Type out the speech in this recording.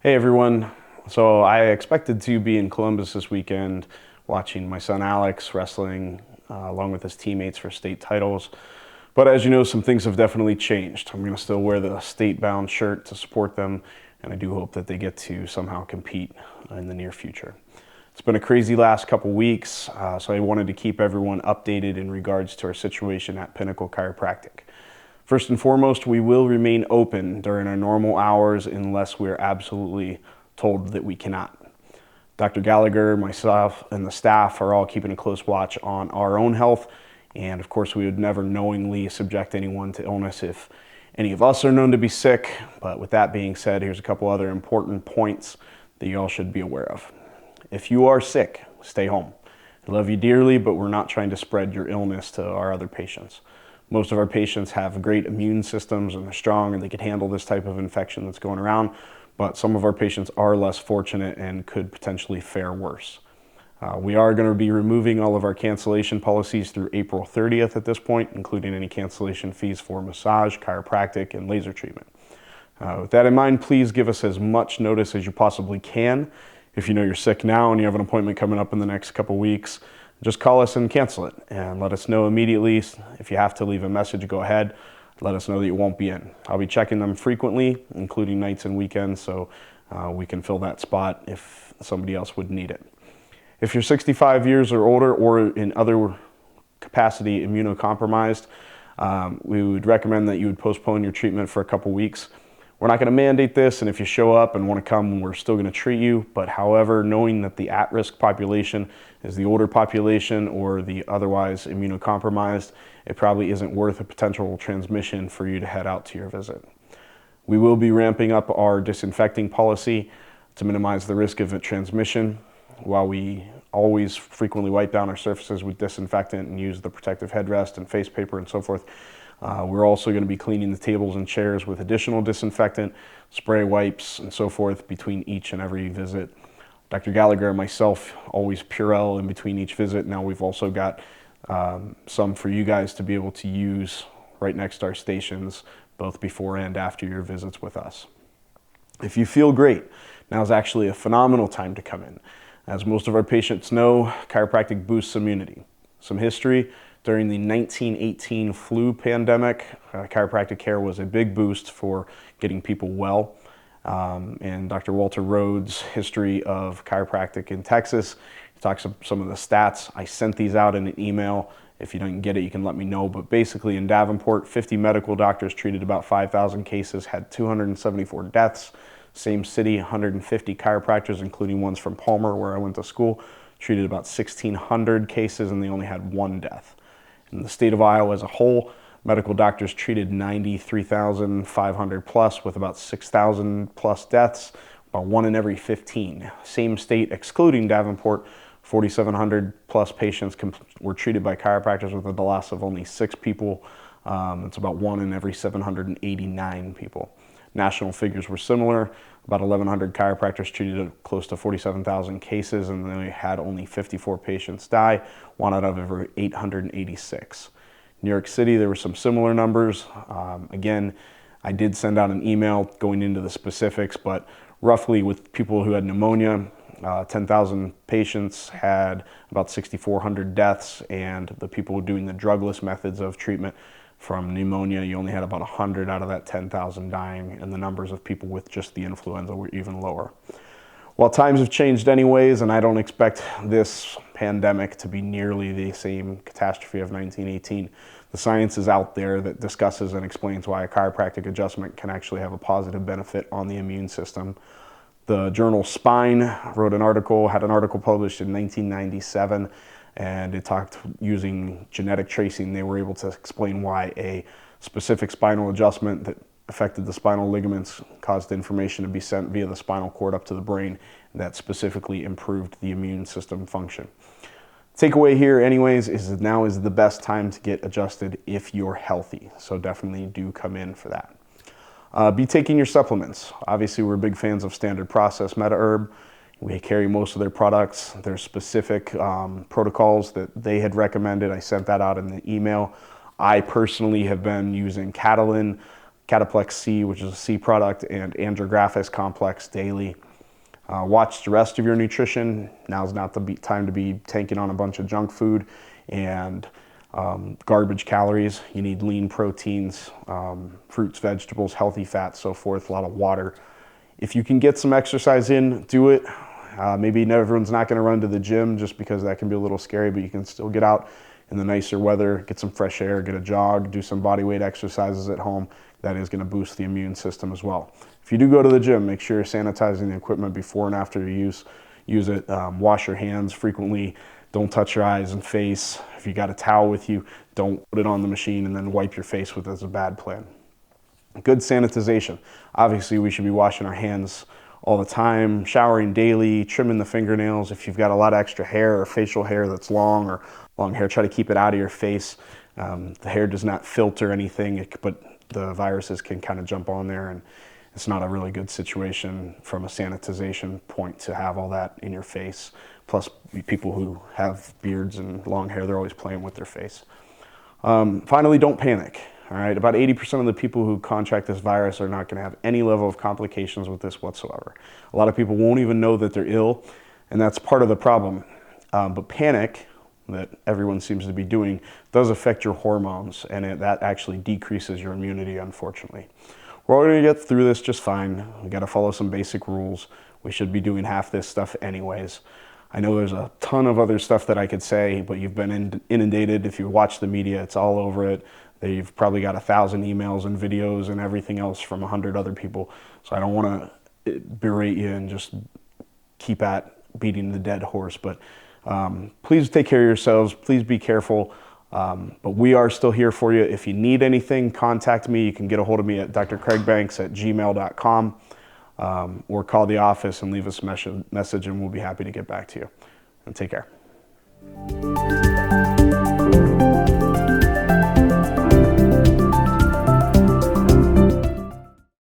Hey everyone. So I expected to be in Columbus this weekend watching my son Alex wrestling along with his teammates for state titles. But as you know, some things have definitely changed. I'm going to still wear the state-bound shirt to support them, and I do hope that they get to somehow compete in the near future. It's been a crazy last couple weeks, so I wanted to keep everyone updated in regards to our situation at Pinnacle Chiropractic. First and foremost, we will remain open during our normal hours unless we're absolutely told that we cannot. Dr. Gallagher, myself, and the staff are all keeping a close watch on our own health, and of course we would never knowingly subject anyone to illness if any of us are known to be sick. But with that being said, here's a couple other important points that you all should be aware of. If you are sick, stay home. I love you dearly, but we're not trying to spread your illness to our other patients. Most of our patients have great immune systems and they're strong and they can handle this type of infection that's going around, but some of our patients are less fortunate and could potentially fare worse. We are going to be removing all of our cancellation policies through April 30th at this point, including any cancellation fees for massage, chiropractic, and laser treatment. With that in mind, please give us as much notice as you possibly can. If you know you're sick now and you have an appointment coming up in the next couple weeks, just call us and cancel it and let us know immediately. If you have to leave a message, go ahead. Let us know that you won't be in. I'll be checking them frequently, including nights and weekends, so we can fill that spot if somebody else would need it. If you're 65 years or older or in other capacity immunocompromised, we would recommend that you would postpone your treatment for a couple weeks. We're not going to mandate this, and if you show up and want to come, we're still going to treat you. But however, knowing that the at-risk population is the older population or the otherwise immunocompromised, it probably isn't worth a potential transmission for you to head out to your visit. We will be ramping up our disinfecting policy to minimize the risk of a transmission. While we always frequently wipe down our surfaces with disinfectant and use the protective headrest and face paper and so forth, we're also going to be cleaning the tables and chairs with additional disinfectant, spray wipes, and so forth between each and every visit. Dr. Gallagher and myself always Purell in between each visit. Now we've also got some for you guys to be able to use right next to our stations, both before and after your visits with us. If you feel great, now is actually a phenomenal time to come in. As most of our patients know, chiropractic boosts immunity. Some history: during the 1918 flu pandemic, chiropractic care was a big boost for getting people well. And Dr. Walter Rhodes' history of chiropractic in Texas, he talks about some of the stats. I sent these out in an email. If you didn't get it, you can let me know. But basically in Davenport, 50 medical doctors treated about 5,000 cases, had 274 deaths. Same city, 150 chiropractors, including ones from Palmer, where I went to school, treated about 1,600 cases, and they only had one death. In the state of Iowa as a whole, medical doctors treated 93,500 plus, with about 6,000 plus deaths, about 1 in every 15. Same state, excluding Davenport, 4,700 plus patients were treated by chiropractors with a loss of only 6 people. It's about 1 in every 789 people. National figures were similar. About 1,100 chiropractors treated close to 47,000 cases, and they had only 54 patients die, 1 out of every 886. New York City, there were some similar numbers. Again, I did send out an email going into the specifics, but roughly with people who had pneumonia, 10,000 patients had about 6,400 deaths, and the people doing the drugless methods of treatment from pneumonia, you only had about 100 out of that 10,000 dying, and the numbers of people with just the influenza were even lower. While times have changed anyways, and I don't expect this pandemic to be nearly the same catastrophe of 1918, the science is out there that discusses and explains why a chiropractic adjustment can actually have a positive benefit on the immune system. The journal Spine had an article published in 1997, and it talked using genetic tracing. They were able to explain why a specific spinal adjustment that affected the spinal ligaments caused information to be sent via the spinal cord up to the brain that specifically improved the immune system function. Takeaway here anyways is that now is the best time to get adjusted if you're healthy, so definitely do come in for that. Be taking your supplements. Obviously, we're big fans of Standard Process MetaHerb. We carry most of their products. There's specific protocols that they had recommended. I sent that out in the email. I personally have been using Catalin, Cataplex C, which is a C product, and Andrographis Complex daily. Watch the rest of your nutrition. Now's not the time to be tanking on a bunch of junk food and garbage calories. You need lean proteins, fruits, vegetables, healthy fats, so forth, a lot of water. If you can get some exercise in, do it. Maybe everyone's not going to run to the gym just because that can be a little scary, but you can still get out in the nicer weather, get some fresh air, get a jog, do some body weight exercises at home. That is going to boost the immune system as well. If you do go to the gym, make sure you're sanitizing the equipment before and after you use it. Wash your hands frequently. Don't touch your eyes and face. If you got a towel with you, don't put it on the machine and then wipe your face with it. As a bad plan. Good sanitization. Obviously, we should be washing our hands all the time, showering daily, trimming the fingernails. If you've got a lot of extra hair or facial hair that's long or long hair, try to keep it out of your face. The hair does not filter anything, but the viruses can kind of jump on there, and it's not a really good situation from a sanitization point to have all that in your face. Plus, people who have beards and long hair, they're always playing with their face. Finally, don't panic. All right, about 80% of the people who contract this virus are not going to have any level of complications with this whatsoever. A lot of people won't even know that they're ill, and that's part of the problem. But panic, that everyone seems to be doing, does affect your hormones, and that actually decreases your immunity, unfortunately. We're all going to get through this just fine. We got to follow some basic rules. We should be doing half this stuff anyways. I know there's a ton of other stuff that I could say, but you've been inundated. If you watch the media, it's all over it. You've probably got 1,000 emails and videos and everything else from 100 other people. So I don't want to berate you and just keep at beating the dead horse. But please take care of yourselves. Please be careful. But we are still here for you. If you need anything, contact me. You can get a hold of me at drcraigbanks@gmail.com or call the office and leave us a message, and we'll be happy to get back to you. And take care.